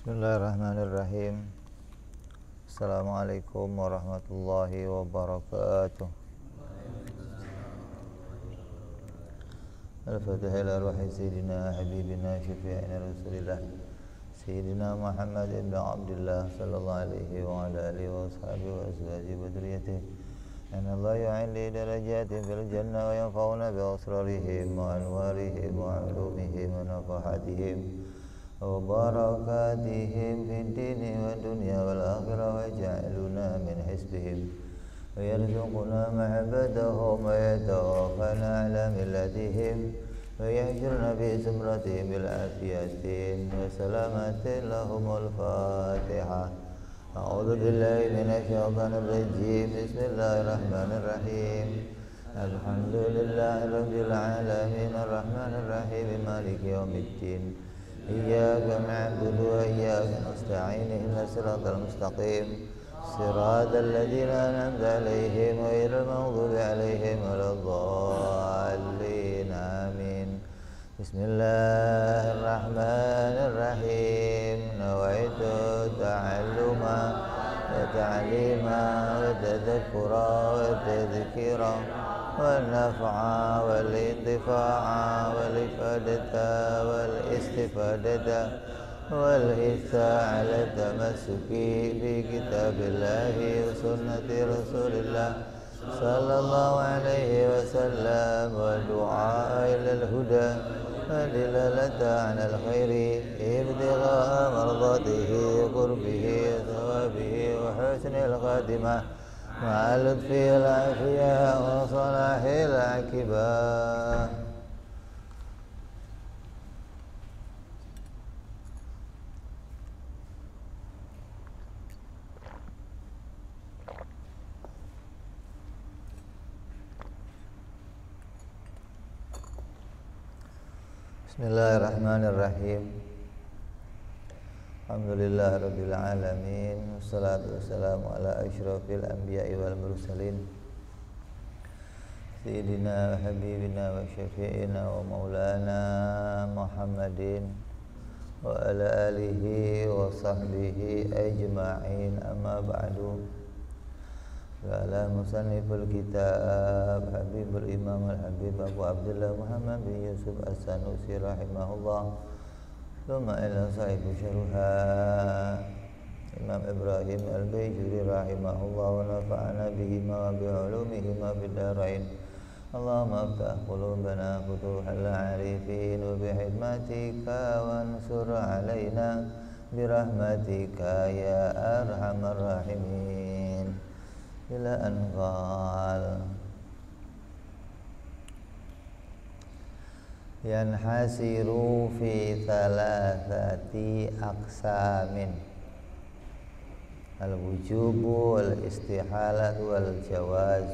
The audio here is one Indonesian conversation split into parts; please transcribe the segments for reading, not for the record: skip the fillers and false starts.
Bismillahirrahmanirrahim. Assalamualaikum warahmatullahi wabarakatuh. Al-Fatihah ila ruhi Sayyidina Habibina Syafi'ina Rasulillah Sayyidina Muhammad ibn Abdullah sallallahu alaihi wa ala alihi wa ashabihi wa azwajihi wa dhurriyyatihi. Inna Allah yu'alli darajatin fil jannah wa yanfa'una bi asrarihim wa anwarihim wa ulumihim wa nafahatihim وبركاتهم في الدين والدنيا والآخرة ويجعلنا من حزبهم ويرزقنا محبتهم ويتوفنا على ملتهم ويحشرنا في زمرتهم بالعافية وسلامة لهم. الفاتحة. أعوذ بالله من الشيطان الرجيم. بسم الله الرحمن الرحيم. الحمد لله رب العالمين الرحمن الرحيم مالك يوم الدين إياك نعبد وإياك نستعين اهدنا الصراط المستقيم صراط الذين أنعمت عليهم غير المغضوب عليهم ولا الضالين آمين. بسم الله الرحمن الرحيم. نويت التعلم وتعليما وتذكرا وتذكيرا والنفع والانتفاع والإفادة والاستفادة والإحثاء على التمسك بكتاب الله وسنة رسول الله صلى الله عليه وسلم والدعاء إلى الهدى والدلالة على الخير ابتغاء مرضاته قربه ثوابه وحسن الخاتمة مع لطف العافية وصلاح العاقبة. Bismillahirrahmanirrahim. Alhamdulillah rabbil alamin. Wassalatu wassalamu ala asyrafil anbiya'i wal mursalin Sayyidina wa habibina wa syafi'ina wa maulana Muhammadin wa ala alihi wa sahbihi ajma'in. Amma ba'du. Qala musanniful kitab Habibul Imam al-Habib Abu Abdullah Muhammad bin Yusuf as-Sanusi rahimahullah. Thumma ila sahibu syarha Imam Ibrahim al-Bayjuri rahimahullah wa nafa'ana bihima wa bi'ulumihima fid darain. Allahumma aftah qulubana futuhal arifin wa bihikmatika wansur alaina birahmatika ya arhamar rahimin. Ila anqal yanhasiru fi thalathati aqsamin al-wujubu wal istihalat wal jawaz.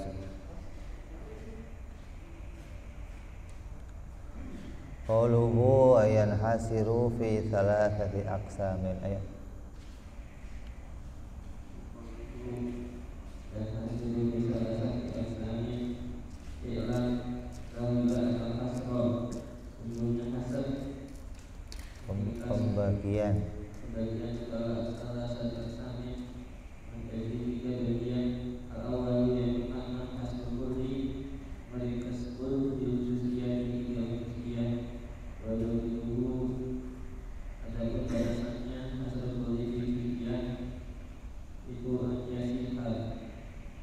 Qawluhu yanhasiru fi thalathati aqsamin. Ayat pembagian salah satu aksami menjadi 3 bagian. Al-awwal yang pertama hasil kulli mereka sebut diususiyah yang khususiyah walau itu ada penjelasannya. Hasil kulli fikiyah itu hanya sifat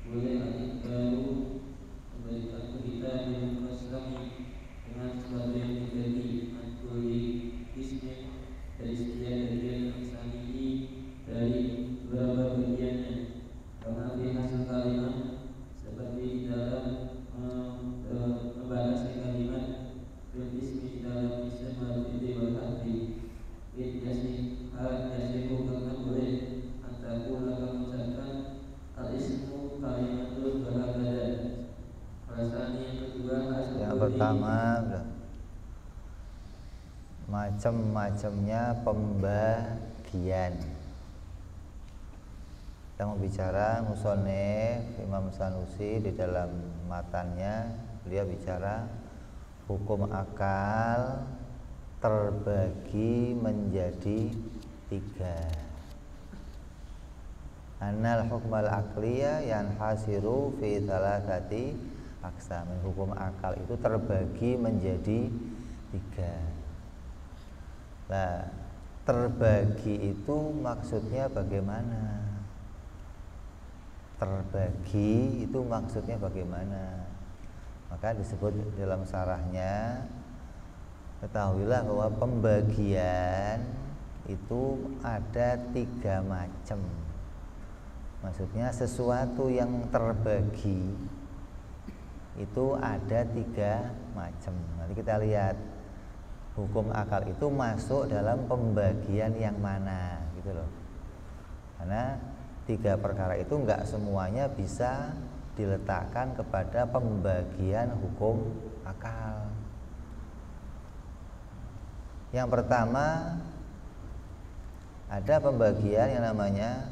boleh alih baru memberikan kita yang khususiyah dengan sesuatu yang menjadi kulli ismi dari sekian bagian aksami ini dari beberapa bagiannya. Karena di hasil kalimat seperti dalam membahas kalimat berismi dalam isim al-fidhi wal hadhi bidyasi hal yasiku karena boleh antaku akan mengucapkan al-ismu kalimatul balagada. Perasaan yang kedua yang pertama macam-macamnya pembagian. Kita mau bicara musonef Imam Sanusi di dalam matannya, beliau bicara hukum akal terbagi menjadi 3. Annal hukmal aqliya yanhasiru fi thalathati aqsam. Hukum akal itu terbagi menjadi 3. Nah, terbagi itu maksudnya bagaimana? Terbagi itu maksudnya bagaimana? Maka disebut dalam syarahnya, ketahuilah bahwa pembagian itu ada 3 macam. Maksudnya sesuatu yang terbagi itu ada 3 macam. Nanti kita lihat hukum akal itu masuk dalam pembagian yang mana, gitu loh. Karena 3 perkara itu enggak semuanya bisa diletakkan kepada pembagian hukum akal. Yang pertama, ada pembagian yang namanya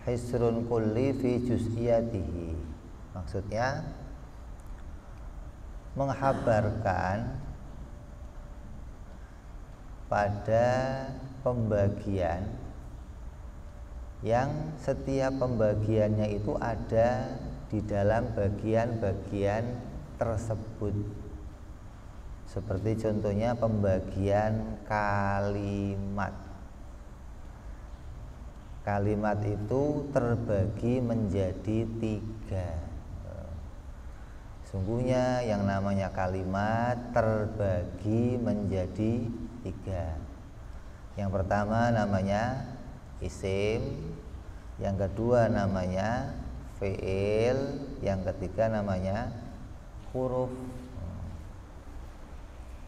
hisrun kulli fi juz'iyatihi. Maksudnya menghabarkan pada pembagian yang setiap pembagiannya itu ada di dalam bagian-bagian tersebut. Seperti contohnya pembagian kalimat. Kalimat itu terbagi menjadi 3. Sungguhnya yang namanya kalimat terbagi menjadi 3. Yang pertama namanya isim, yang kedua namanya fi'il, yang ketiga namanya huruf.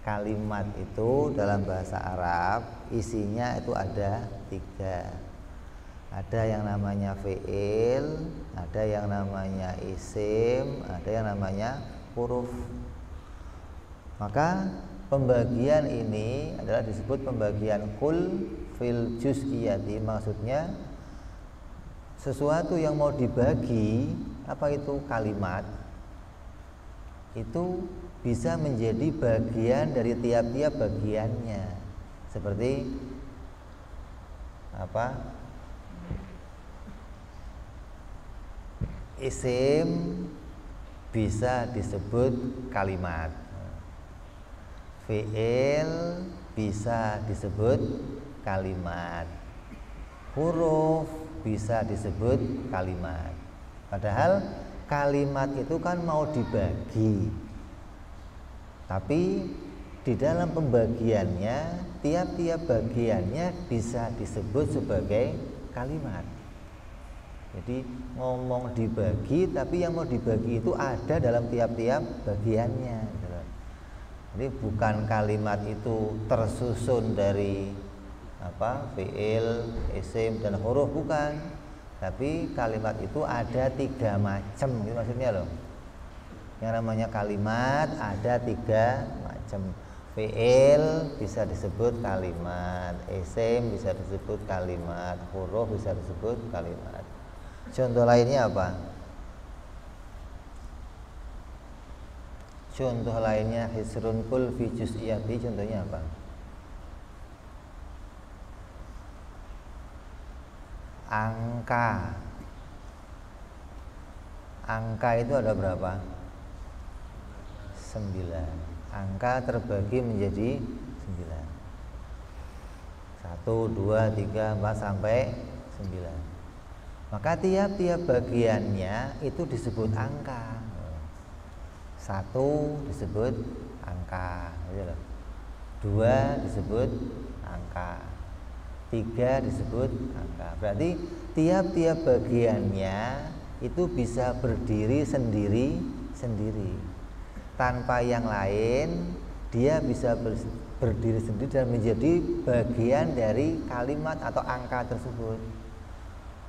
Kalimat itu dalam bahasa Arab isinya itu ada 3. Ada yang namanya fi'il, ada yang namanya isim, ada yang namanya huruf. Maka pembagian ini adalah disebut pembagian kul fil juz'iyati. Maksudnya sesuatu yang mau dibagi, apa itu kalimat, itu bisa menjadi bagian dari tiap-tiap bagiannya. Seperti apa? Isim bisa disebut kalimat, fi'il bisa disebut kalimat, huruf bisa disebut kalimat. Padahal kalimat itu kan mau dibagi, tapi di dalam pembagiannya tiap-tiap bagiannya bisa disebut sebagai kalimat. Jadi ngomong dibagi, tapi yang mau dibagi itu ada dalam tiap-tiap bagiannya. Jadi bukan kalimat itu tersusun dari fi'il, isim dan huruf, bukan. Tapi kalimat itu ada 3 macam, gitu maksudnya loh. Yang namanya kalimat ada 3 macam. Fi'il bisa disebut kalimat, isim bisa disebut kalimat, huruf bisa disebut kalimat. Contoh lainnya apa? Contoh lainnya hisrun kul fi juz'iyati, contohnya apa? Angka. Angka itu ada berapa? 9. Angka terbagi menjadi 9. 1, 2, 3, 4 sampai 9. Maka tiap-tiap bagiannya itu disebut angka. 1 disebut angka, 2 disebut angka, 3 disebut angka. Berarti tiap-tiap bagiannya itu bisa berdiri sendiri-sendiri. Tanpa yang lain, dia bisa berdiri sendiri dan menjadi bagian dari kalimat atau angka tersebut.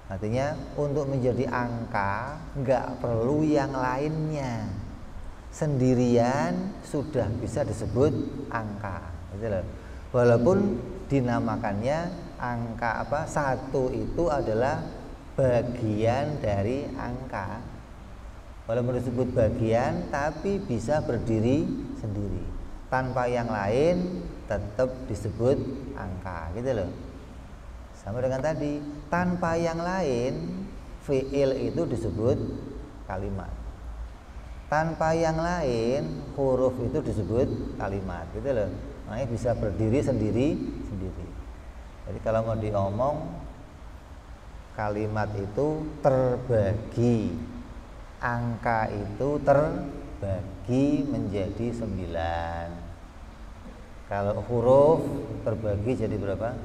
Artinya untuk menjadi angka nggak perlu yang lainnya, sendirian sudah bisa disebut angka, gitu loh. Walaupun dinamakannya angka 1 itu adalah bagian dari angka. Walaupun disebut bagian, tapi bisa berdiri sendiri. Tanpa yang lain tetap disebut angka, gitu loh. Sama dengan tadi, tanpa yang lain fi'il itu disebut kalimat. Tanpa yang lain huruf itu disebut kalimat, gitu loh. Makanya bisa berdiri sendiri. Jadi kalau mau diomong, kalimat itu terbagi, angka itu terbagi menjadi 9. Kalau huruf terbagi jadi berapa?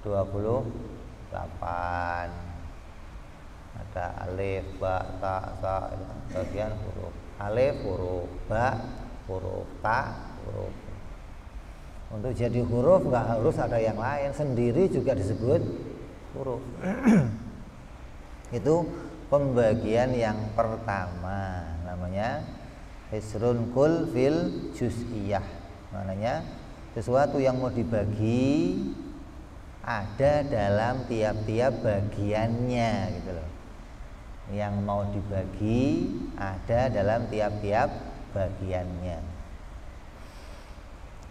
28. Ada alif, ba, ta, sa, bagian huruf. Alif huruf, ba huruf, ta huruf. Untuk jadi huruf nggak harus ada yang lain, sendiri juga disebut huruf. Itu pembagian yang pertama, namanya hisrun kul fil juz'iyah. Maknanya sesuatu yang mau dibagi ada dalam tiap-tiap bagiannya, gitu loh. Yang mau dibagi ada dalam tiap-tiap bagiannya.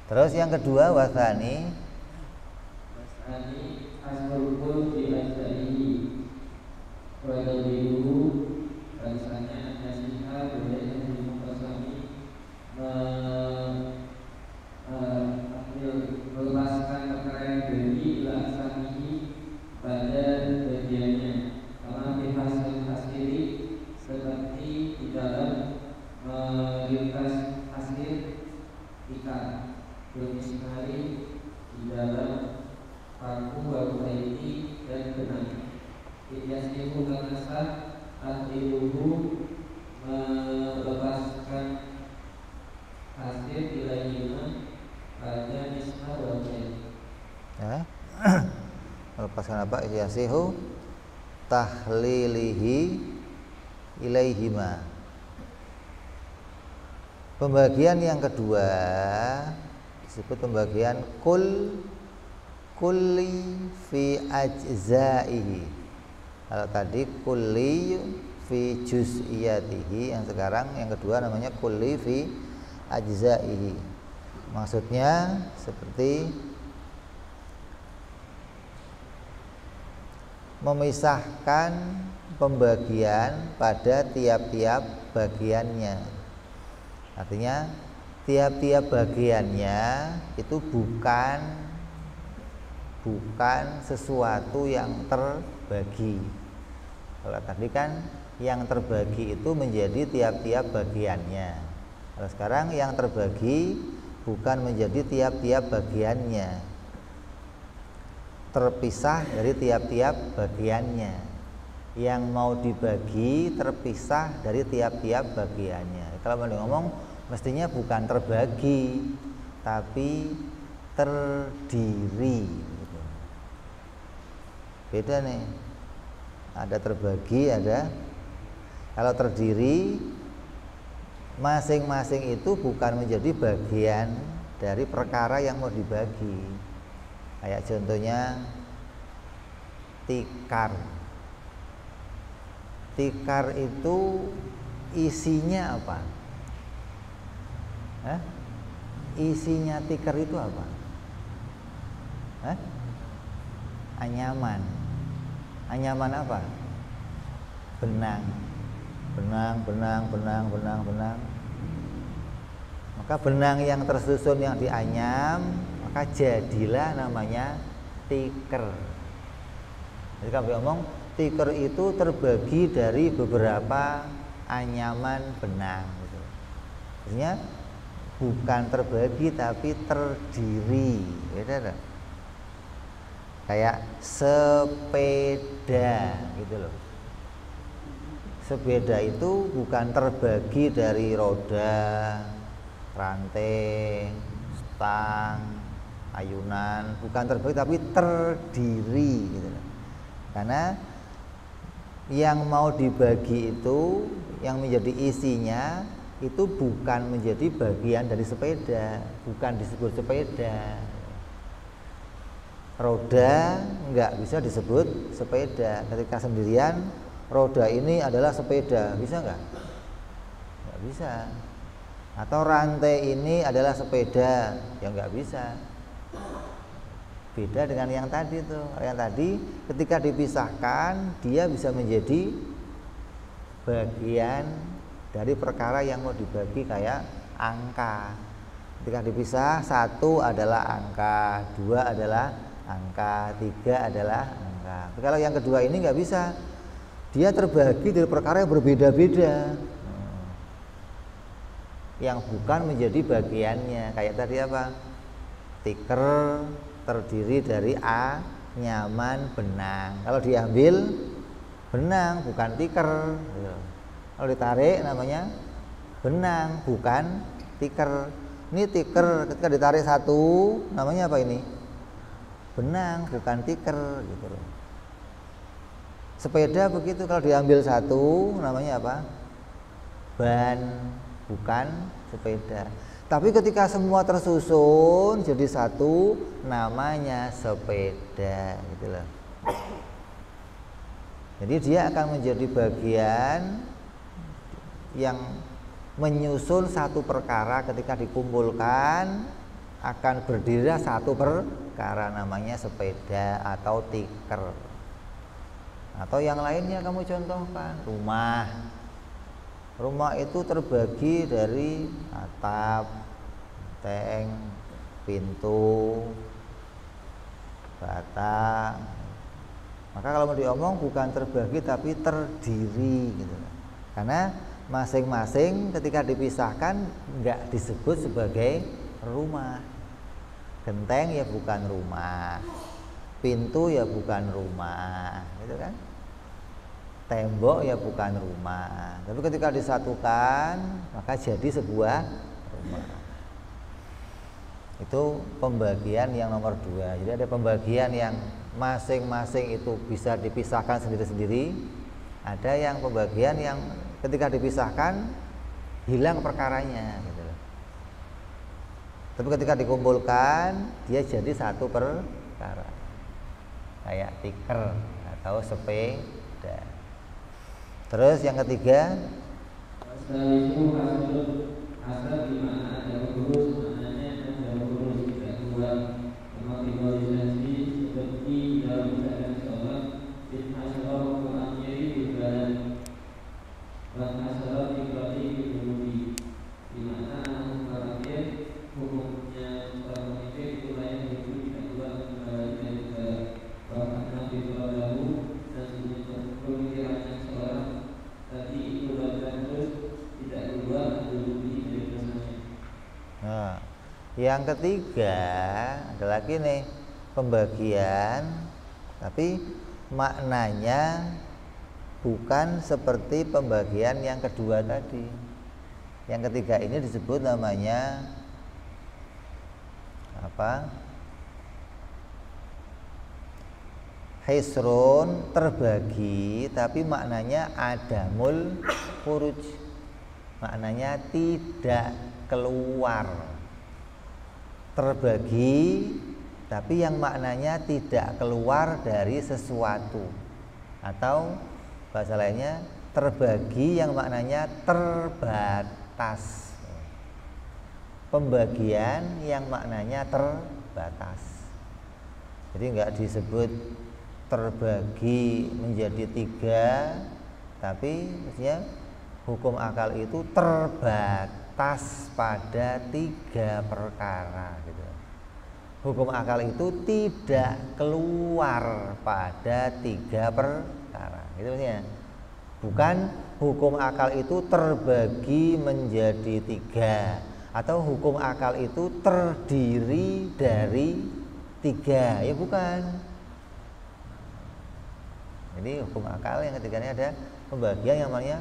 Terus yang kedua, wasani asrul di ajzaihi wa tadbiruhu, rasanya nasiha boleh dimuqasami melepaskan perkara yang dari ila asamihi pada bagiannya, karena di hasil hasili seperti di dalam meringkas hasil ikan bermisnari di dalam paku wabaiti dan benang. Yaslihu kanasa ahliluhu, melepaskan hasil ilaihima pada misna wabaiti. ya. Melepaskan apa? Yasihu tahlilihi ilaihima. Pembagian yang kedua disebut pembagian kulli fi ajzaihi. Kalau tadi kulli fi juz'iyatihi, yang sekarang yang kedua namanya kulli fi ajzaihi. Maksudnya seperti memisahkan pembagian pada tiap-tiap bagiannya. Artinya tiap-tiap bagiannya itu bukan sesuatu yang terbagi. Kalau tadi kan yang terbagi itu menjadi tiap-tiap bagiannya. Kalau sekarang yang terbagi bukan menjadi tiap-tiap bagiannya, terpisah dari tiap-tiap bagiannya. Yang mau dibagi terpisah dari tiap-tiap bagiannya. Kalau mau ngomong mestinya bukan terbagi, tapi terdiri. Beda nih. Ada terbagi, ada. Kalau terdiri, masing-masing itu bukan menjadi bagian dari perkara yang mau dibagi. Kayak contohnya tikar. Tikar itu isinya apa? Isinya tikar itu apa? Anyaman. Anyaman apa? Benang. Maka benang yang tersusun yang dianyam, maka jadilah namanya tikar. Jadi kami ngomong tikar itu terbagi dari beberapa anyaman benang, gitu. Artinya bukan terbagi tapi terdiri, beda. Kayak sepeda, gitu loh. Sepeda itu bukan terbagi dari roda, rantai, stang, ayunan, bukan terbagi tapi terdiri, gitu loh. Karena yang mau dibagi itu, yang menjadi isinya itu bukan menjadi bagian dari sepeda, bukan disebut sepeda. Roda enggak bisa disebut sepeda. Ketika sendirian, roda ini adalah sepeda, bisa enggak? Enggak bisa. Atau rantai ini adalah sepeda, ya enggak bisa. Beda dengan yang tadi tuh. Yang tadi ketika dipisahkan dia bisa menjadi bagian dari perkara yang mau dibagi kayak angka. Ketika dipisah, 1 adalah angka, 2 adalah angka, 3 adalah angka. Tapi kalau yang kedua ini nggak bisa. Dia terbagi dari perkara yang berbeda-beda. Yang bukan menjadi bagiannya. Kayak tadi apa? Tikar terdiri dari A, nyaman, benang. Kalau diambil benang bukan tikar. Kalau ditarik namanya benang bukan tikar. Ini tikar, ketika ditarik 1 namanya apa ini? Benang bukan tikar gitu loh. Sepeda begitu, kalau diambil 1 namanya apa? Ban bukan sepeda. Tapi ketika semua tersusun jadi 1 namanya sepeda gitu loh. Jadi dia akan menjadi bagian yang menyusun satu perkara, ketika dikumpulkan akan berdiri satu perkara, namanya sepeda atau tikar. Atau yang lainnya kamu contohkan, rumah. Rumah itu terbagi dari atap, genteng, pintu, bata. Maka kalau mau diomong bukan terbagi tapi terdiri gitu. Karena masing-masing ketika dipisahkan nggak disebut sebagai rumah. Genteng ya bukan rumah, pintu ya bukan rumah, gitu kan? Tembok ya bukan rumah. Tapi ketika disatukan maka jadi sebuah rumah. Itu pembagian yang nomor 2. Jadi ada pembagian yang masing-masing itu bisa dipisahkan sendiri-sendiri. Ada yang pembagian yang ketika dipisahkan hilang perkaranya gitu loh. Tapi ketika dikumpulkan dia jadi satu perkara. Kayak tikar atau sepeda. Terus yang ketiga, Asalifu asal di mana ada huruf, maknanya ada huruf tidak keluar. Mematibilisasi seperti dalam keadaan sholat, fitnah Qurannya dibalan, bahasa dibagi dibunuhi. Di mana mengkarakter hukumnya orang itu lain itu tidak keluar kembali dari segala. Bahkan Nabi Sallallahu dan pemikirannya sholat tadi itu bahkan terus tidak keluar dibunuhi dari dosanya. nah, yang ketiga ada lagi nih pembagian, tapi maknanya bukan seperti pembagian yang kedua tadi. Yang ketiga ini disebut namanya apa? Hisrun, terbagi, tapi maknanya adamul khuruj, maknanya tidak keluar. Terbagi tapi yang maknanya tidak keluar dari sesuatu. Atau bahasa lainnya terbagi yang maknanya terbatas. Pembagian yang maknanya terbatas. Jadi enggak disebut terbagi menjadi 3, tapi maksudnya hukum akal itu terbatas pada 3 perkara gitu. Hukum akal itu tidak keluar pada 3 perkara gitu maksudnya. Bukan hukum akal itu terbagi menjadi 3 atau hukum akal itu terdiri dari 3, ya bukan. Jadi hukum akal yang ketiganya ada pembagian yang namanya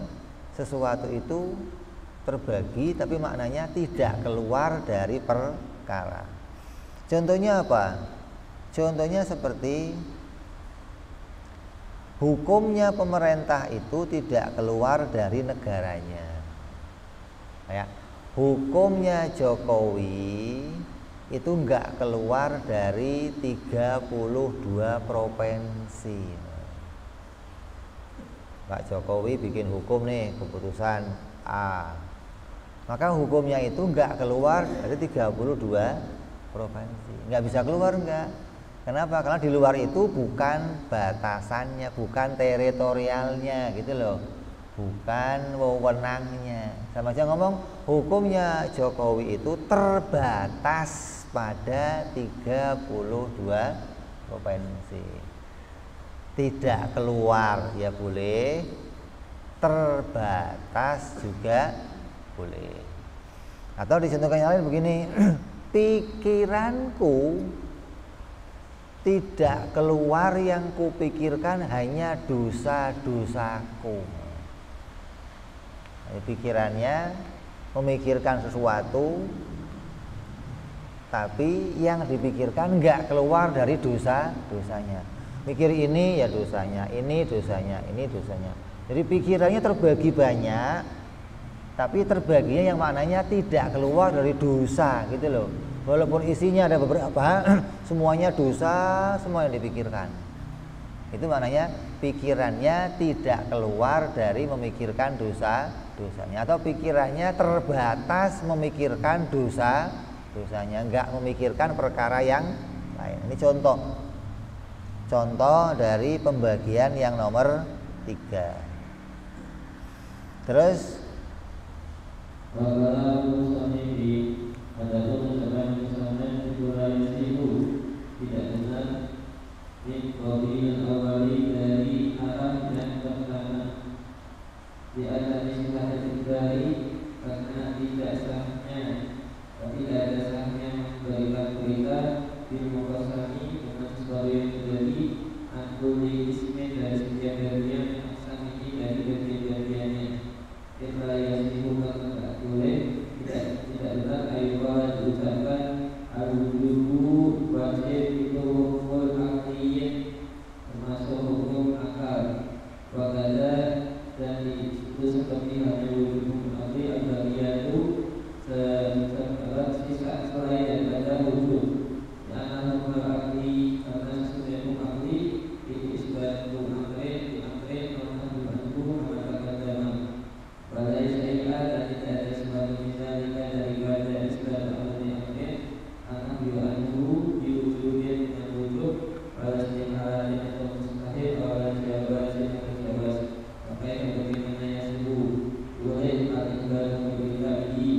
sesuatu itu terbagi tapi maknanya tidak keluar dari perkara. Contohnya apa? Contohnya seperti hukumnya pemerintah itu tidak keluar dari negaranya. Kayak hukumnya Jokowi itu enggak keluar dari 32 provinsi. Pak Jokowi bikin hukum nih, keputusan A, maka hukumnya itu enggak keluar dari 32 provinsi. Enggak bisa keluar enggak. Kenapa? Karena di luar itu bukan batasannya, bukan teritorialnya gitu loh, bukan wewenangnya. Sama aja ngomong hukumnya Jokowi itu terbatas pada 32 provinsi. Tidak keluar ya boleh, terbatas juga boleh. Atau dicontohkan yang lain begini, pikiranku tidak keluar, yang kupikirkan hanya dosa-dosaku. Pikirannya memikirkan sesuatu, tapi yang dipikirkan nggak keluar dari dosa-dosanya. Mikir ini ya dosanya, ini dosanya, ini dosanya. Jadi pikirannya terbagi banyak, tapi terbaginya yang maknanya tidak keluar dari dosa gitu loh. Walaupun isinya ada beberapa, semuanya dosa, semua yang dipikirkan. Itu maknanya pikirannya tidak keluar dari memikirkan dosa-dosanya, atau pikirannya terbatas memikirkan dosa-dosanya, enggak memikirkan perkara yang lain. Ini contoh dari pembagian yang nomor 3. Terus tidak benar awali dari arah yang pertama di atas istilah dari karena tidak sahnya tidak ada sahnya memberikan berita di mukasami dengan sesuatu yang terjadi antuli ismin dari setiap bagian aksami dari bagian-bagiannya yang dibuka tidak boleh tidak benar ayat diucapkan al-wujubu wajib itu hukum akliyin termasuk hukum akal wakada, dan itu seperti halnya wujud akli al-bariyatu terdapat sisa selain daripada wujud yang hukum akli karena sesuai hukum akli itu isbat hukum akli karena dibantu amal balai syariah, dan tidak ada sesuatu misalnya daripada isbat akli anak bi'anhu diwujudin dengan wujud pada setiap atau mustahil pada jawaban sampai bagaimana yang sembuh boleh al-iqbal berbilahi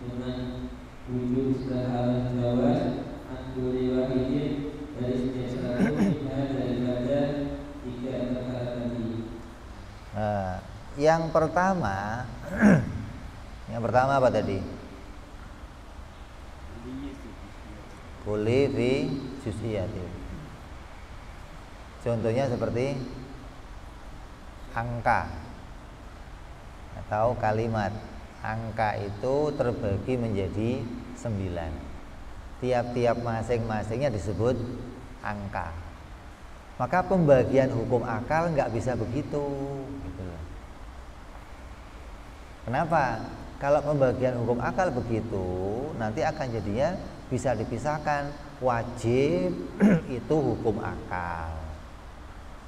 dengan wujud setelah jawab antuli wahidin dari setiap satu daripada 3 perkara tadi. Yang pertama apa tadi? Kulli fi juz'iyati. Contohnya seperti angka atau kalimat. Angka itu terbagi menjadi 9. Tiap-tiap masing-masingnya disebut angka. Maka pembagian hukum akal nggak bisa begitu gitu loh. Kenapa? Kalau pembagian hukum akal begitu, nanti akan jadinya bisa dipisahkan. Wajib itu hukum akal,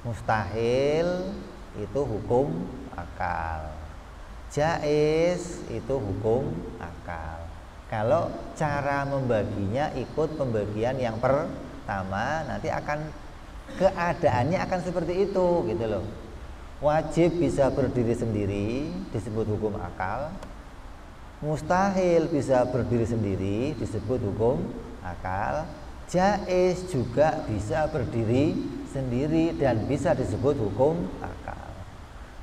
mustahil itu hukum akal, jaiz itu hukum akal. Kalau cara membaginya ikut pembagian yang pertama, nanti akan keadaannya akan seperti itu gitu loh. Wajib bisa berdiri sendiri disebut hukum akal, mustahil bisa berdiri sendiri disebut hukum akal, jaiz juga bisa berdiri sendiri dan bisa disebut hukum akal.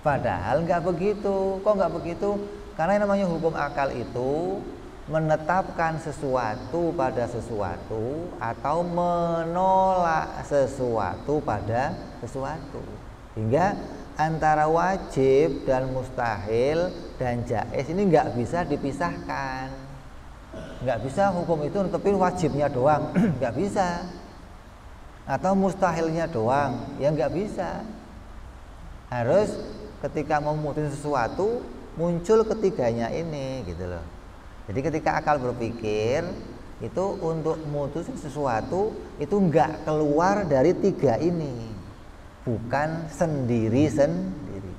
Padahal nggak begitu. Kok nggak begitu? Karena yang namanya hukum akal itu menetapkan sesuatu pada sesuatu atau menolak sesuatu pada sesuatu. Hingga antara wajib dan mustahil dan jaiz ini nggak bisa dipisahkan. Nggak bisa hukum itu netepin wajibnya doang, nggak bisa. Atau mustahilnya doang, ya nggak bisa. Harus ketika memutuskan sesuatu muncul ketiganya ini gitu loh. Jadi ketika akal berpikir itu untuk memutuskan sesuatu itu nggak keluar dari 3 ini. Bukan sendiri-sendiri.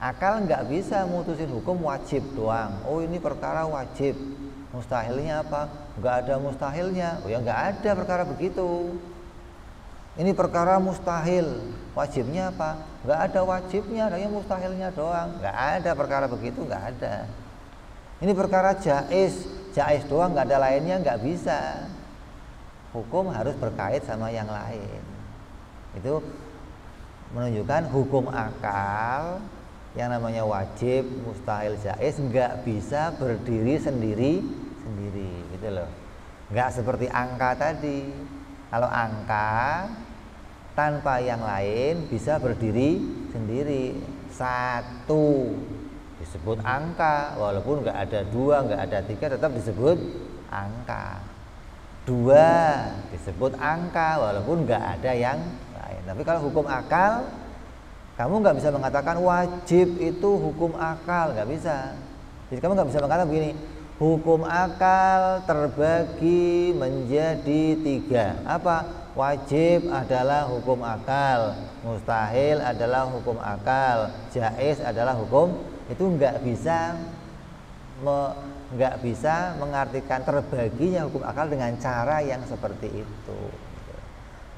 Akal nggak bisa mutusin hukum wajib doang. Oh ini perkara wajib. Mustahilnya apa? Nggak ada mustahilnya. Oh ya nggak ada perkara begitu. Ini perkara mustahil, wajibnya apa? Nggak ada wajibnya, adanya mustahilnya doang. Nggak ada perkara begitu, nggak ada. Ini perkara jaiz doang, nggak ada lainnya, nggak bisa. Hukum harus berkait sama yang lain. Itu menunjukkan hukum akal yang namanya wajib, mustahil, jaiz nggak bisa berdiri sendiri, gitu loh. Nggak seperti angka tadi. Kalau angka tanpa yang lain bisa berdiri sendiri. Satu disebut angka, walaupun nggak ada dua, nggak ada tiga, tetap disebut angka. Dua disebut angka, walaupun nggak ada yang lain. Tapi kalau hukum akal, kamu nggak bisa mengatakan wajib itu hukum akal, nggak bisa. Jadi kamu nggak bisa mengatakan begini, hukum akal terbagi menjadi tiga. Apa? Wajib adalah hukum akal, mustahil adalah hukum akal, jaiz adalah hukum. Itu nggak bisa mengartikan terbaginya hukum akal dengan cara yang seperti itu.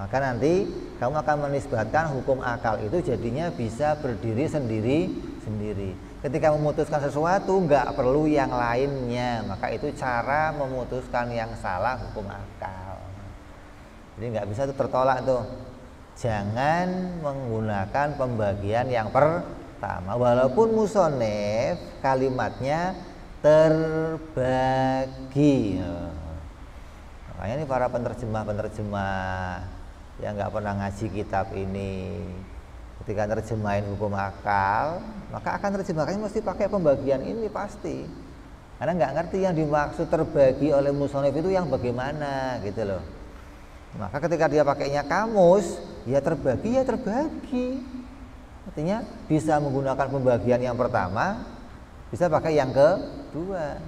Maka nanti kamu akan menisbatkan hukum akal itu jadinya bisa berdiri sendiri. Ketika memutuskan sesuatu nggak perlu yang lainnya, maka itu cara memutuskan yang salah hukum akal. Jadi nggak bisa itu tertolak tuh. Jangan menggunakan pembagian yang pertama, walaupun musonef kalimatnya terbagi. Makanya ini para penerjemah yang nggak pernah ngaji kitab ini, ketika terjemahin hukum akal, maka akan terjemahkannya mesti pakai pembagian ini pasti. Karena nggak ngerti yang dimaksud terbagi oleh musonef itu yang bagaimana gitu loh. Maka ketika dia pakainya kamus, ya terbagi. Artinya bisa menggunakan pembagian yang pertama, bisa pakai yang kedua.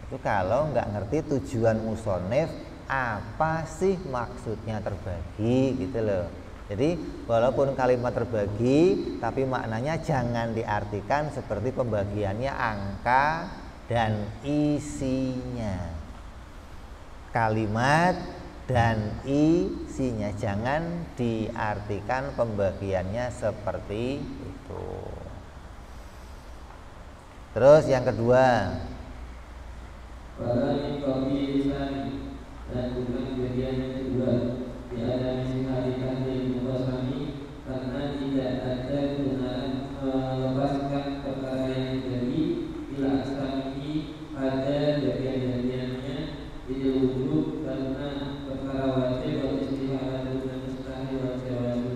Itu kalau nggak ngerti tujuan musonef, apa sih maksudnya terbagi gitu loh. Jadi walaupun kalimat terbagi, tapi maknanya jangan diartikan seperti pembagiannya angka dan isinya. Kalimat dan isinya, jangan diartikan pembagiannya seperti itu. Terus yang kedua, dan bukan bagian yang kedua, tiada mensiharikan yang mubasami, karena tidak ada kebenaran melepaskan perkara yang terjadi bila asami pada bagian-bagiannya tidak wujud, karena perkara wajib atau istilah dan mustahil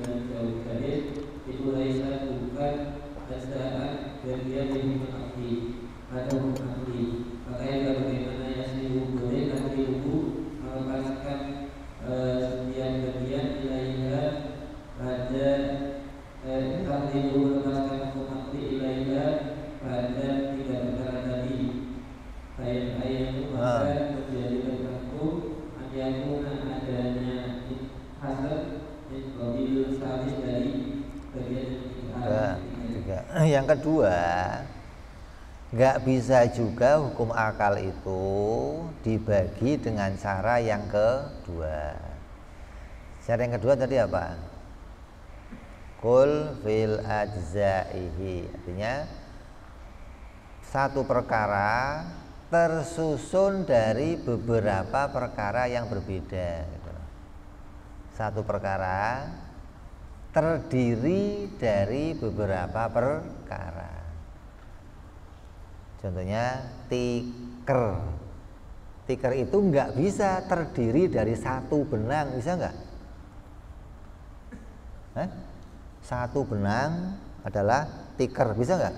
dan jauh jahil itu laisa bukan dasar bagian yang mengakti atau mengakti. Makanya bagaimana yaslihu boleh nanti melepaskan setiap bagian ilaiha pada takdiru melepaskan hukum akli ilaiha pada tiga perkara tadi. Ayat-ayat itu maka menjadi berlaku adanya hasil mobil salis dari bagian tiga. Yang kedua, nggak bisa juga hukum akal itu dibagi dengan cara yang kedua. Cara yang kedua tadi apa? Kul fil ajzaihi, artinya satu perkara tersusun dari beberapa perkara yang berbeda. Satu perkara terdiri dari beberapa perkara. Contohnya tiker. Tiker itu nggak bisa terdiri dari satu benang, bisa nggak? Satu benang adalah tiker, bisa nggak?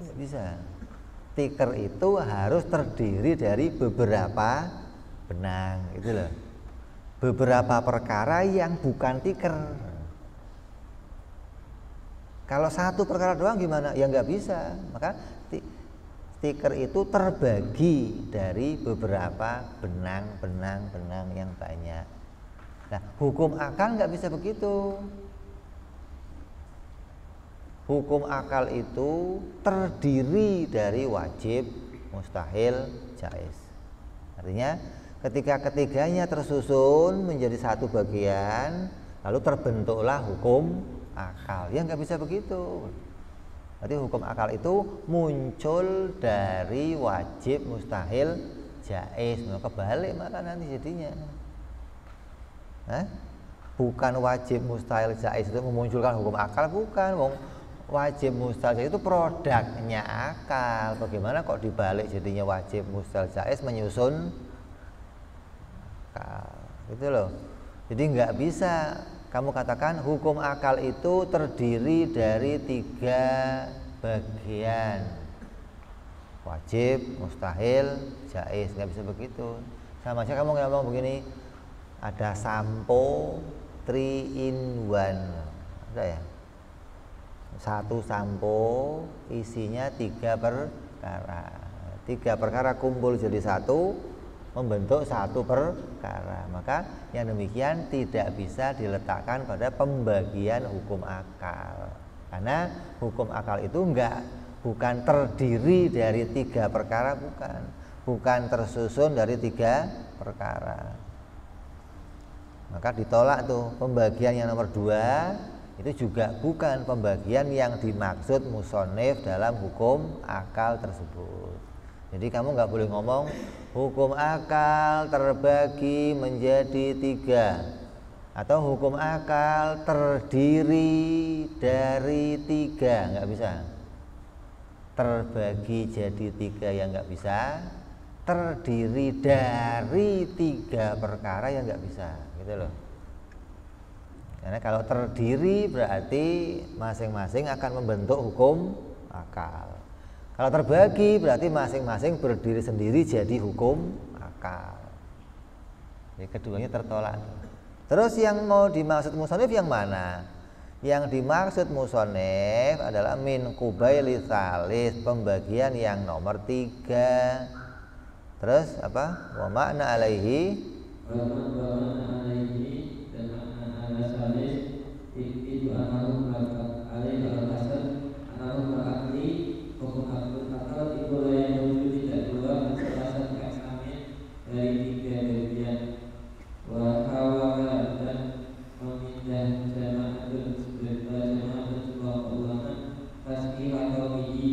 Nggak bisa. Tiker itu harus terdiri dari beberapa benang, gitu loh. Beberapa perkara yang bukan tiker. Kalau satu perkara doang gimana? Ya nggak bisa. Maka tiker itu terbagi dari beberapa benang yang banyak. Nah, hukum akal nggak bisa begitu. Hukum akal itu terdiri dari wajib, mustahil, jaiz. Artinya ketika ketiganya tersusun menjadi satu bagian, lalu terbentuklah hukum akal. Ya nggak bisa begitu. Jadi hukum akal itu muncul dari wajib, mustahil, jaiz. Kebalik malah nanti jadinya. Bukan wajib, mustahil, jaiz itu memunculkan hukum akal, bukan. Wajib, mustahil, jaiz itu produknya akal. Bagaimana kok dibalik jadinya wajib, mustahil, jaiz menyusun akal, gitu loh. Jadi nggak bisa kamu katakan hukum akal itu terdiri dari 3 bagian, wajib, mustahil, jaiz. Nggak bisa begitu. Sama aja kamu ngomong begini, ada sampo 3 in 1, ada ya, 1 sampo isinya 3 perkara. 3 perkara kumpul jadi 1, membentuk 1 perkara. Maka yang demikian tidak bisa diletakkan pada pembagian hukum akal, karena hukum akal itu bukan terdiri dari 3 perkara, bukan tersusun dari 3 perkara. Maka ditolak tuh pembagian yang nomor 2, itu juga bukan pembagian yang dimaksud musonif dalam hukum akal tersebut. Jadi kamu nggak boleh ngomong hukum akal terbagi menjadi 3 atau hukum akal terdiri dari 3, nggak bisa. Terbagi jadi 3 yang nggak bisa, terdiri dari 3 perkara yang nggak bisa, gitu loh. Karena kalau terdiri berarti masing-masing akan membentuk hukum akal. Kalau terbagi berarti masing-masing berdiri sendiri jadi hukum akal. Jadi keduanya tertolak. Terus yang mau dimaksud musonif yang mana? Yang dimaksud musonif adalah min kubaili tsalis, pembagian yang nomor 3. Terus apa? Wa makna alaihi, dan makna ala salis itu anahu alaihi al-hasan anahu al-akli hukum akal itu layak wujud tidak keluar alasan kami dari 3 bagian. Wa hawala dan memindah jama'atun sebuah ulama tasbih atau biji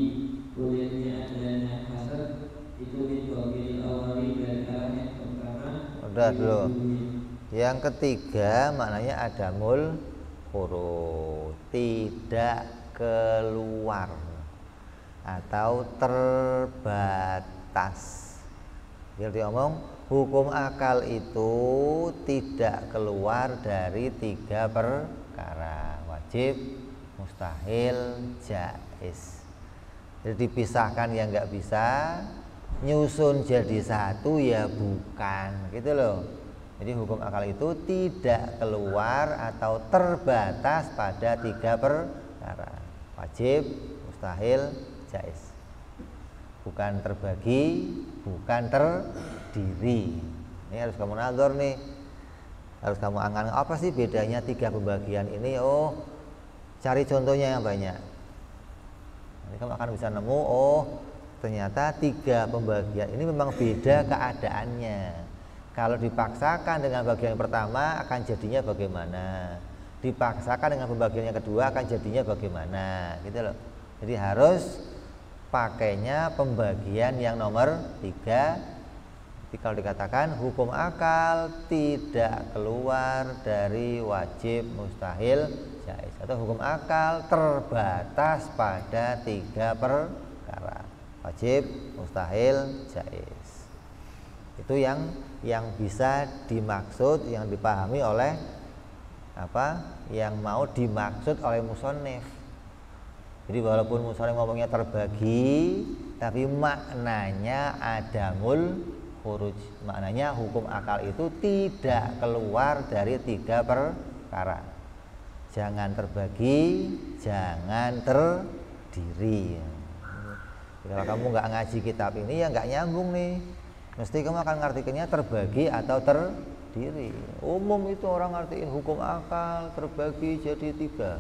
kulitnya adanya hasad itu ditokil awali dari arah yang pertama. Udah dulu. Yang ketiga maknanya adamul khuru, tidak keluar atau terbatas. Jadi diomong hukum akal itu tidak keluar dari 3 perkara, wajib, mustahil, jaiz. Jadi dipisahkan yang nggak bisa, nyusun jadi 1 ya bukan, gitu loh. Jadi hukum akal itu tidak keluar atau terbatas pada 3 perkara, wajib, mustahil, jaiz. Bukan terbagi, bukan terdiri. Ini harus kamu nazar nih, harus kamu angan apa sih bedanya 3 pembagian ini. Oh, cari contohnya yang banyak. Nanti kamu akan bisa nemu, oh ternyata 3 pembagian ini memang beda keadaannya. Kalau dipaksakan dengan bagian yang pertama akan jadinya bagaimana, dipaksakan dengan pembagian yang kedua akan jadinya bagaimana, gitu loh. Jadi harus pakainya pembagian yang nomor 3. Jadi kalau dikatakan hukum akal tidak keluar dari wajib, mustahil, jaiz, atau hukum akal terbatas pada 3 perkara, wajib, mustahil, jaiz. Itu yang bisa dimaksud, yang dipahami oleh apa? Yang mau dimaksud oleh musonif. Jadi walaupun musonif ngomongnya terbagi, tapi maknanya adamul khuruj. Maknanya hukum akal itu tidak keluar dari 3 perkara. Jangan terbagi, jangan terdiri. Kalau kamu nggak ngaji kitab ini ya nggak nyambung nih. Mesti kamu akan ngartikannya terbagi atau terdiri. Umum itu orang ngartiin hukum akal terbagi jadi 3,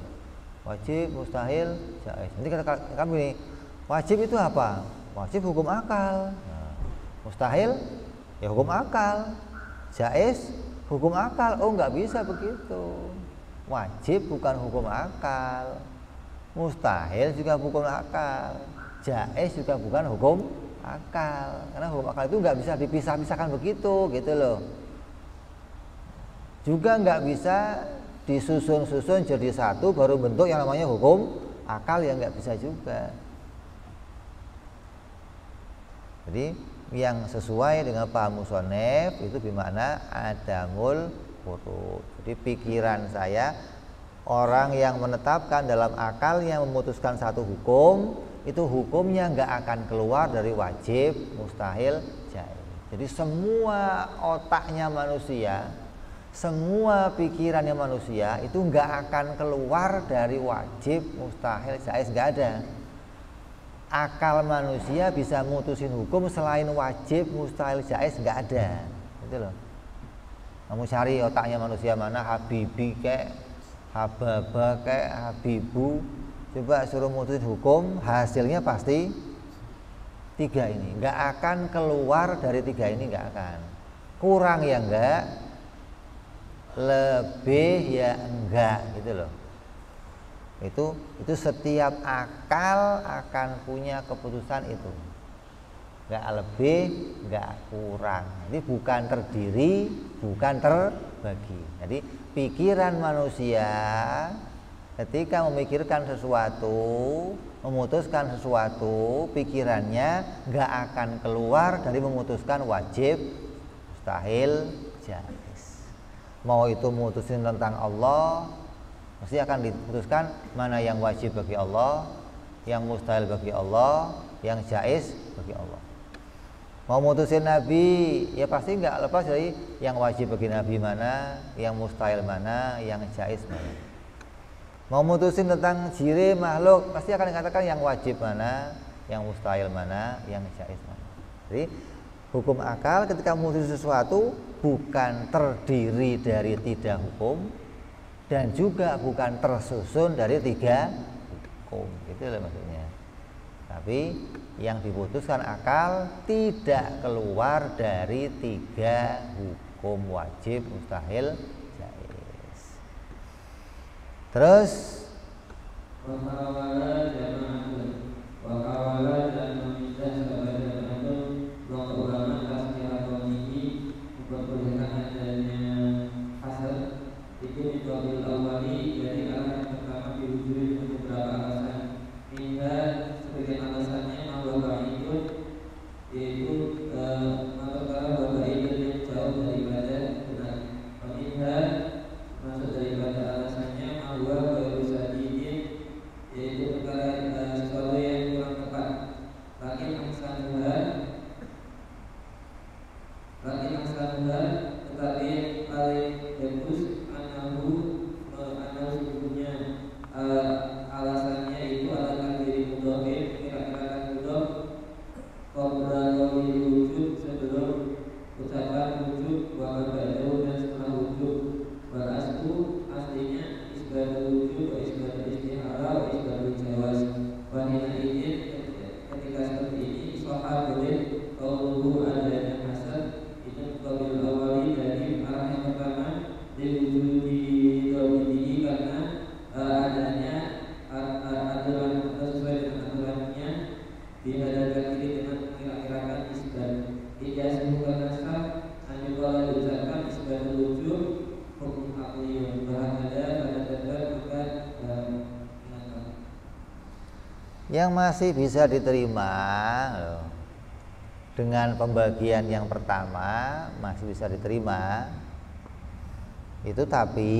wajib, mustahil, jaiz. Nanti kata kamu ini, wajib itu apa? Wajib hukum akal. Nah, mustahil ya hukum akal. Jaiz hukum akal. Oh, nggak bisa begitu. Wajib bukan hukum akal, mustahil juga bukan akal, jaiz juga bukan hukum akal. Karena hukum akal itu nggak bisa dipisah-pisahkan begitu, gitu loh. Juga nggak bisa disusun-susun jadi satu baru bentuk yang namanya hukum akal, yang nggak bisa juga. Jadi yang sesuai dengan paham musonef itu bermakna adamul furud. Jadi pikiran saya, orang yang menetapkan dalam akalnya memutuskan satu hukum, itu hukumnya nggak akan keluar dari wajib, mustahil, jaiz. Jadi semua otaknya manusia, semua pikirannya manusia itu nggak akan keluar dari wajib, mustahil, jaiz, nggak ada. Akal manusia bisa mutusin hukum selain wajib, mustahil, jaiz, nggak ada. Gitu loh. Kamu cari otaknya manusia mana, Habibi kek, Hababa kek, Habibu, coba suruh mutusin hukum, hasilnya pasti tiga ini, nggak akan keluar dari tiga ini, nggak akan. Kurang ya enggak, lebih ya enggak, gitu loh. Itu setiap akal akan punya keputusan itu. Nggak lebih, nggak kurang. Jadi bukan terdiri, bukan terbagi. Jadi pikiran manusia ketika memikirkan sesuatu, memutuskan sesuatu, pikirannya nggak akan keluar dari memutuskan wajib, mustahil, jaiz. Mau itu memutuskan tentang Allah, mesti akan diputuskan mana yang wajib bagi Allah, yang mustahil bagi Allah, yang jaiz bagi Allah. Mau mutusin Nabi, ya pasti nggak lepas dari yang wajib bagi Nabi mana, yang mustahil mana, yang jaiz mana. Mau mutusin tentang ciri makhluk, pasti akan dikatakan yang wajib mana, yang mustahil mana, yang jaiz mana. Jadi hukum akal ketika memutuskan sesuatu bukan terdiri dari tiga hukum dan juga bukan tersusun dari tiga hukum, gitu loh maksudnya. Tapi yang diputuskan akal tidak keluar dari tiga hukum wajib, mustahil, jaiz. Terus wakawala dan memindah kepada jamaatun kelompok ulama secara kondisi memperbolehkan adanya hasad itu mitwabil awali dari alasan pertama diwujud untuk beberapa alasan, hingga sebagian alasannya bahwa itu yaitu perkara bahwa itu yang jauh daripada benar. Pemindah masuk daripada alasannya bahwa berusadidin yaitu perkara sesuatu yang kurang tepat. Lakin angsanuha tetapi paling bagus anahu sesungguhnya alasannya itu adalah diri mudhafir, kira-kira mudhaf qabla qawli wujud, sebelum ucapan wujud, wa ba'dahu dan setelah wujud. Wal aslu aslinya isbatul wujud wa isbatul istihara wa isbatul jawaz. Wa hina idin ketika seperti ini soha boleh qawluhu adanya hasad itu qabil awali dari arah yang pertama diwujudi tauhidi karena adanya aturan sesuai dengan aturannya dihadapkan diri dengan mengira-kirakan isbat. Tidak sebuah nasab anjukola diucapkan isbatul wujud hukum akliyun bahada pada dasar bukan yang masih bisa diterima loh, dengan pembagian yang pertama masih bisa diterima itu, tapi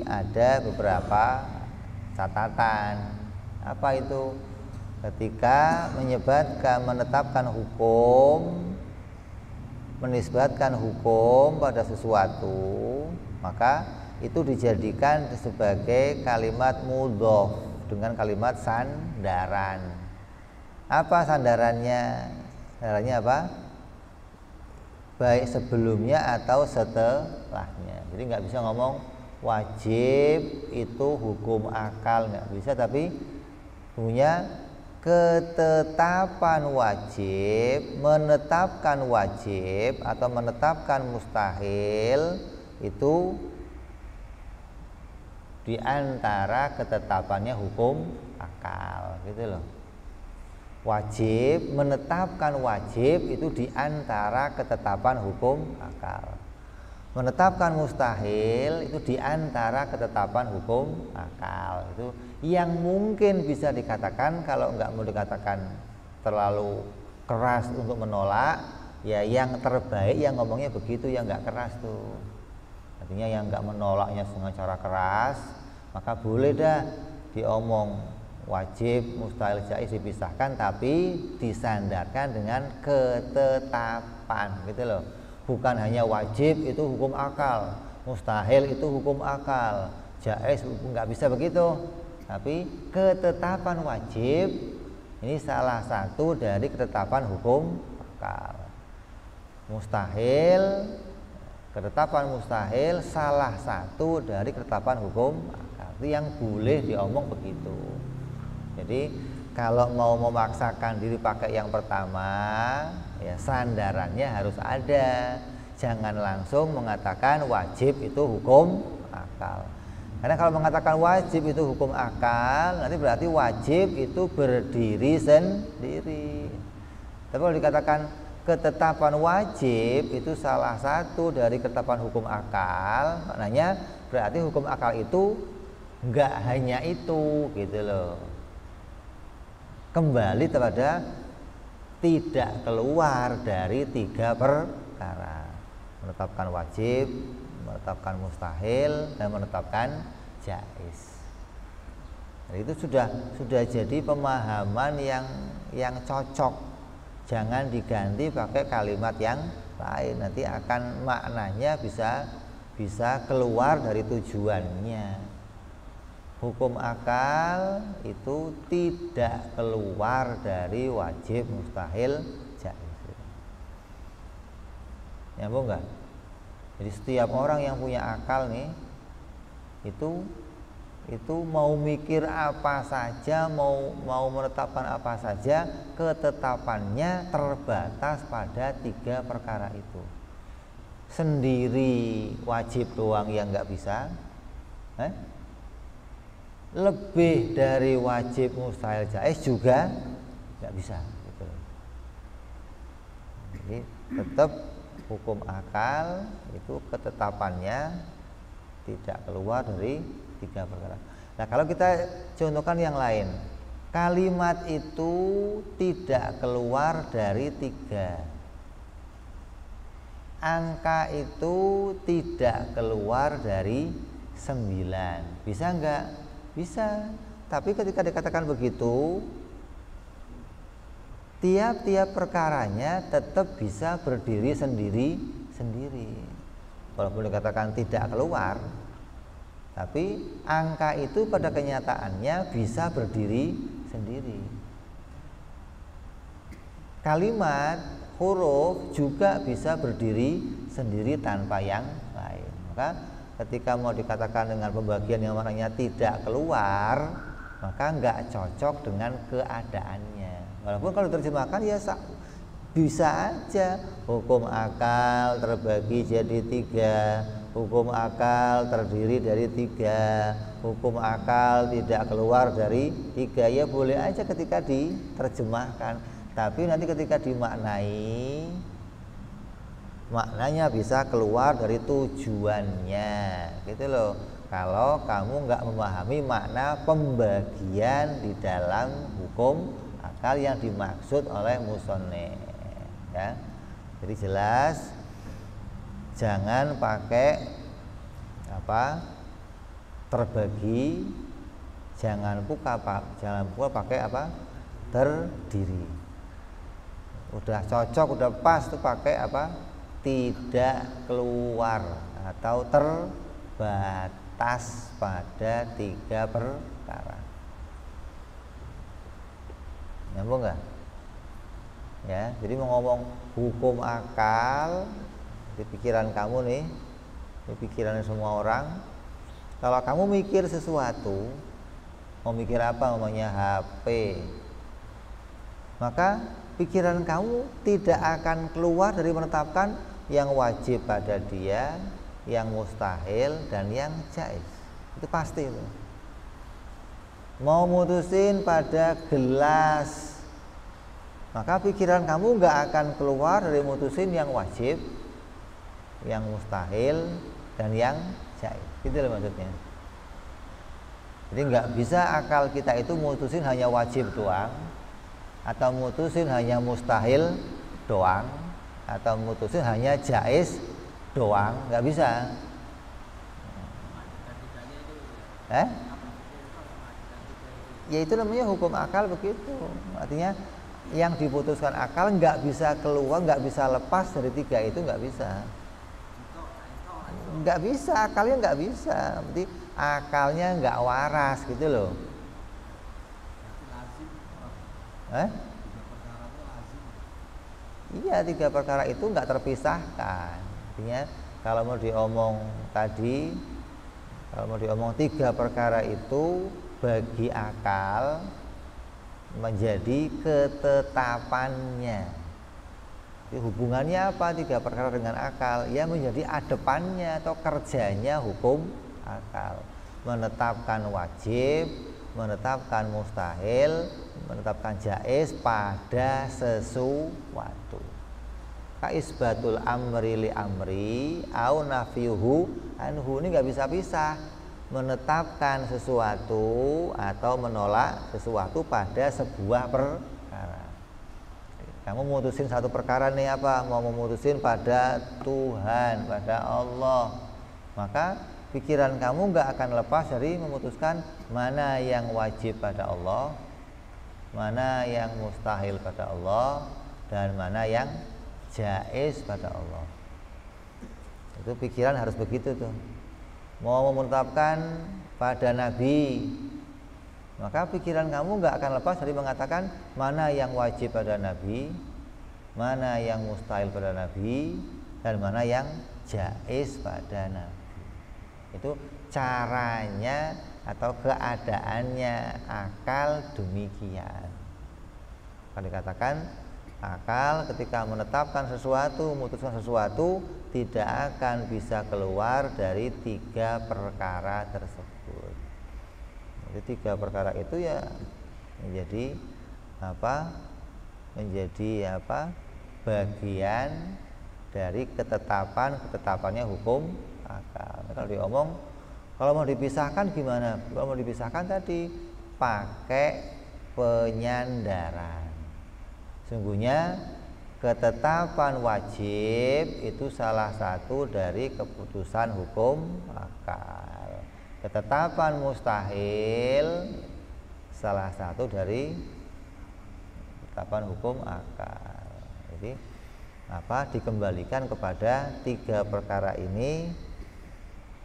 ada beberapa catatan. Apa itu? Ketika menetapkan hukum, menisbatkan hukum pada sesuatu, maka itu dijadikan sebagai kalimat mudhof dengan kalimat sandaran. Apa sandarannya? Sandarannya apa? Baik sebelumnya atau setelahnya. Jadi nggak bisa ngomong wajib itu hukum akal, nggak bisa, tapi punya ketetapan wajib, menetapkan wajib atau menetapkan mustahil itu di antara ketetapannya hukum akal, gitu loh. Wajib, menetapkan wajib itu di antara ketetapan hukum akal. Menetapkan mustahil itu di antara ketetapan hukum akal. Itu yang mungkin bisa dikatakan, kalau nggak mau dikatakan terlalu keras untuk menolak, ya yang terbaik yang ngomongnya begitu, yang nggak keras tuh. Artinya yang nggak menolaknya dengan cara keras, maka boleh dah diomong wajib, mustahil, jaiz dipisahkan, tapi disandarkan dengan ketetapan, gitu loh. Bukan hanya wajib itu hukum akal, mustahil itu hukum akal, jaiz nggak bisa begitu. Tapi ketetapan wajib ini salah satu dari ketetapan hukum akal. Mustahil, ketetapan mustahil salah satu dari ketetapan hukum akal. Itu yang boleh diomong begitu. Jadi kalau mau memaksakan diri pakai yang pertama, ya sandarannya harus ada. Jangan langsung mengatakan wajib itu hukum akal. Karena kalau mengatakan wajib itu hukum akal, nanti berarti wajib itu berdiri sendiri. Tapi kalau dikatakan ketetapan wajib itu salah satu dari ketetapan hukum akal, maknanya berarti hukum akal itu enggak hanya itu, gitu loh. Kembali kepada tidak keluar dari 3 perkara: menetapkan wajib, menetapkan mustahil, dan menetapkan jaiz. Jadi itu sudah jadi pemahaman yang cocok. Jangan diganti pakai kalimat yang lain, nanti akan maknanya bisa keluar dari tujuannya. Hukum akal itu tidak keluar dari wajib, mustahil, jaiz. Nyambung enggak? Jadi setiap orang yang punya akal nih itu mau mikir apa saja, mau menetapkan apa saja, ketetapannya terbatas pada 3 perkara itu. Sendiri wajib doang yang nggak bisa, lebih dari wajib, mustahil, jaiz juga nggak bisa, gitu. Jadi tetap hukum akal itu ketetapannya tidak keluar dari 3 perkara. Nah, kalau kita contohkan yang lain, kalimat itu tidak keluar dari 3, angka itu tidak keluar dari 9, bisa enggak? Bisa. Tapi ketika dikatakan begitu, tiap-tiap perkaranya tetap bisa berdiri sendiri. Walaupun dikatakan tidak keluar, tapi angka itu pada kenyataannya bisa berdiri sendiri. Kalimat, huruf juga bisa berdiri sendiri tanpa yang lain. Maka ketika mau dikatakan dengan pembagian yang maknanya tidak keluar, maka nggak cocok dengan keadaannya. Walaupun kalau diterjemahkan ya bisa aja, hukum akal terbagi jadi 3, hukum akal terdiri dari 3, hukum akal tidak keluar dari 3, ya boleh aja ketika diterjemahkan. Tapi nanti ketika dimaknai, maknanya bisa keluar dari tujuannya, gitu loh. Kalau kamu nggak memahami makna pembagian di dalam hukum akal yang dimaksud oleh musonef, ya. Jadi jelas, jangan pakai terbagi, jangan pula pakai terdiri. Udah cocok, udah pas tuh pakai tidak keluar atau terbatas pada 3 perkara. Nyambung nggak? Ya, jadi mau ngomong hukum akal di pikiran kamu nih, di pikiran semua orang. Kalau kamu mikir sesuatu, mau mikir apa, namanya HP, maka pikiran kamu tidak akan keluar dari menetapkan yang wajib pada dia, yang mustahil, dan yang jaiz. Itu pasti itu. Mau mutusin pada gelas, maka pikiran kamu nggak akan keluar dari mutusin yang wajib, yang mustahil, dan yang jaiz. Gitu loh maksudnya. Jadi nggak bisa akal kita itu mutusin hanya wajib doang, atau mutusin hanya mustahil doang, atau mutusin hanya jaiz doang, nggak bisa. Ya itu namanya hukum akal begitu. Artinya yang diputuskan akal nggak bisa keluar, nggak bisa lepas dari tiga itu, nggak bisa. Nggak bisa, akalnya nggak bisa. Berarti akalnya nggak waras gitu loh. Iya, tiga perkara itu nggak terpisahkan. Artinya kalau mau diomong tadi, kalau mau diomong tiga perkara itu bagi akal menjadi ketetapannya. Jadi hubungannya apa tiga perkara dengan akal? Ya menjadi adepannya atau kerjanya hukum akal. Menetapkan wajib, menetapkan mustahil, menetapkan jaiz pada sesuatu. Kaisbatul amri li amri au nafyuhu anhu, ini nggak bisa pisah. Menetapkan sesuatu atau menolak sesuatu pada sebuah perkara. Kamu memutusin satu perkara nih apa? Mau memutusin pada Tuhan, pada Allah. Maka pikiran kamu nggak akan lepas dari memutuskan mana yang wajib pada Allah, mana yang mustahil pada Allah, dan mana yang jaiz pada Allah. Itu pikiran harus begitu tuh. Mau menetapkan pada Nabi, maka pikiran kamu nggak akan lepas dari mengatakan mana yang wajib pada Nabi, mana yang mustahil pada Nabi, dan mana yang jaiz pada Nabi. Itu caranya atau keadaannya akal demikian. Akan dikatakan akal ketika menetapkan sesuatu, memutuskan sesuatu, tidak akan bisa keluar dari tiga perkara tersebut. Jadi tiga perkara itu ya menjadi apa? Menjadi apa? Bagian dari ketetapannya hukum akal. Kalau diomong, kalau mau dipisahkan gimana? Kalau mau dipisahkan tadi pakai penyandaran. Sungguhnya ketetapan wajib itu salah satu dari keputusan hukum akal. Ketetapan mustahil salah satu dari ketetapan hukum akal. Jadi apa? Dikembalikan kepada tiga perkara ini,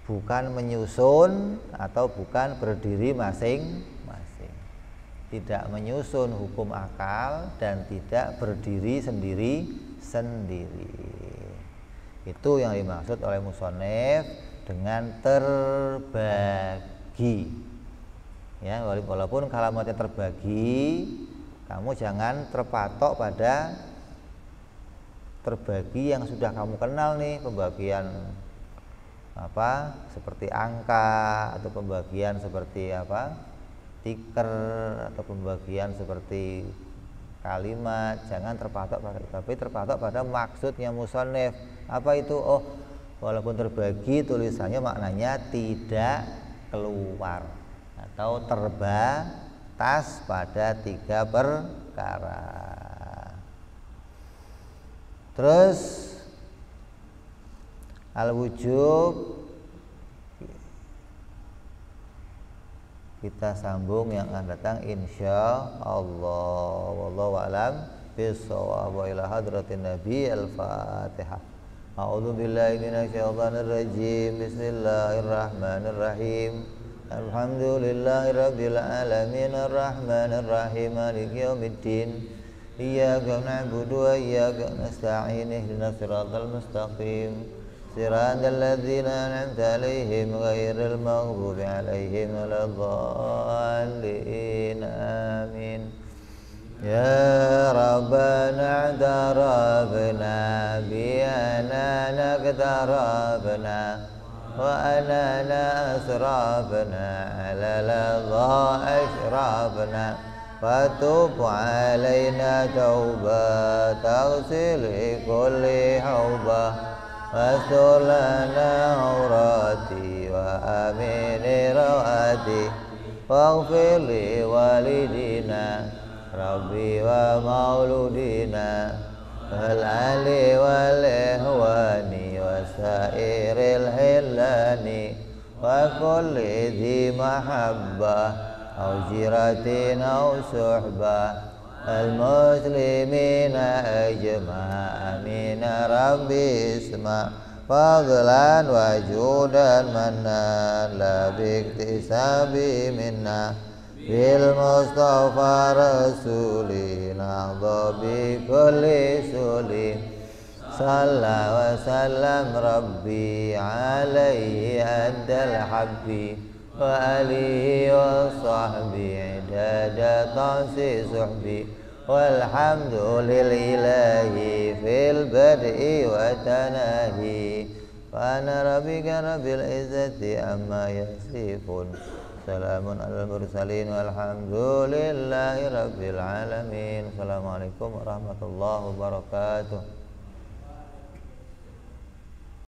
bukan menyusun atau bukan berdiri masing-masing. Tidak menyusun hukum akal dan tidak berdiri sendiri-sendiri. Itu yang dimaksud oleh musonef dengan terbagi. Ya, walaupun kalimatnya terbagi, kamu jangan terpatok pada terbagi yang sudah kamu kenal nih, pembagian apa seperti angka atau pembagian seperti apa tiker atau pembagian seperti kalimat. Jangan terpatok pada itu, tapi terpatok pada maksudnya musonef. Apa itu? Oh, walaupun terbagi tulisannya maknanya tidak keluar atau terbatas pada tiga perkara. Terus al-wujub kita sambung yang akan datang insya Allah. Wallahu a'lam bishawab. Wa ila hadratin nabi al-fatihah. A'udzu billahi minasyaitonir rajim. Bismillahirrahmanirrahim. Alhamdulillahi rabbil alamin arrahmanir rahim maliki yaumiddin. Iyyaka na'budu wa iyyaka nasta'in ihdinas siratal mustaqim. صراط الذين أنعمت عليهم غير المغضوب عليهم ولا الضالين آمين يا ربنا اعترفنا بأننا اقتربنا وأننا أسرفنا على لظى أشرفنا فتوب علينا توبة تغسل كل حوبة واستر لنا عوراتي وآمن رواتي واغفر لوالدينا ربي ومولودينا والأهل والإخوان وسائر الحلان وكل ذي محبة أو جيرة أو صحبة المسلمين أجمع آمين ربي اسمع فضلا وجودا منا لا باكتساب منا بالمصطفى رسولي نهضى بكل سولي صلى وسلم ربي عليه أنت الحبي وآله وصحبه عداد طاس صحبي والحمد لله في البدء والتناهي وأنا ربك رب العزة عما يصفون سلام على المرسلين والحمد لله رب العالمين. Assalamualaikum warahmatullahi wabarakatuh.